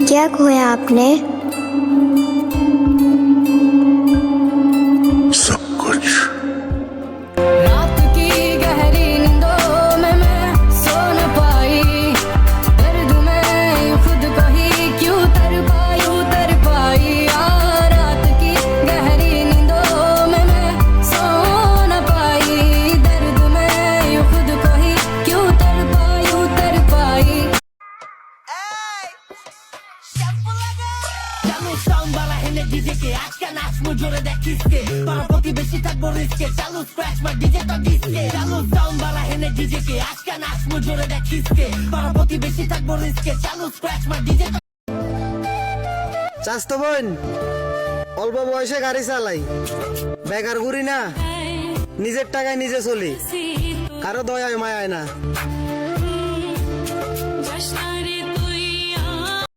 क्या खोया आपने? सब कुछ। रात की गहरी नींदों में मैं सो न पाई, दर्द में खुद को ही क्यों तर पाई रात की गहरी नींदों में मैं सो न पाई, दर्द में खुद को ही क्यों तर पाई। চালু সাউন্ড বালা হেনে ডিজে কে আজকে নাচমু জোরে দেখিসকে পার প্রতিবেশী থাকবো রিস্কে চালু স্ক্র্যাচ মার ডিজে তো ডিসকে চালু সাউন্ড বালা হেনে ডিজে কে আজকে নাচমু জোরে দেখিসকে পার প্রতিবেশী থাকবো রিস্কে চালু স্ক্র্যাচ মার ডিজে তো চাস্তো বোন অল্প বয়সে গাড়ি চালাই, বেকার ঘুরি না, নিজের টাকায় নিজে চলি, কারো দয়ায় মায়ায় না।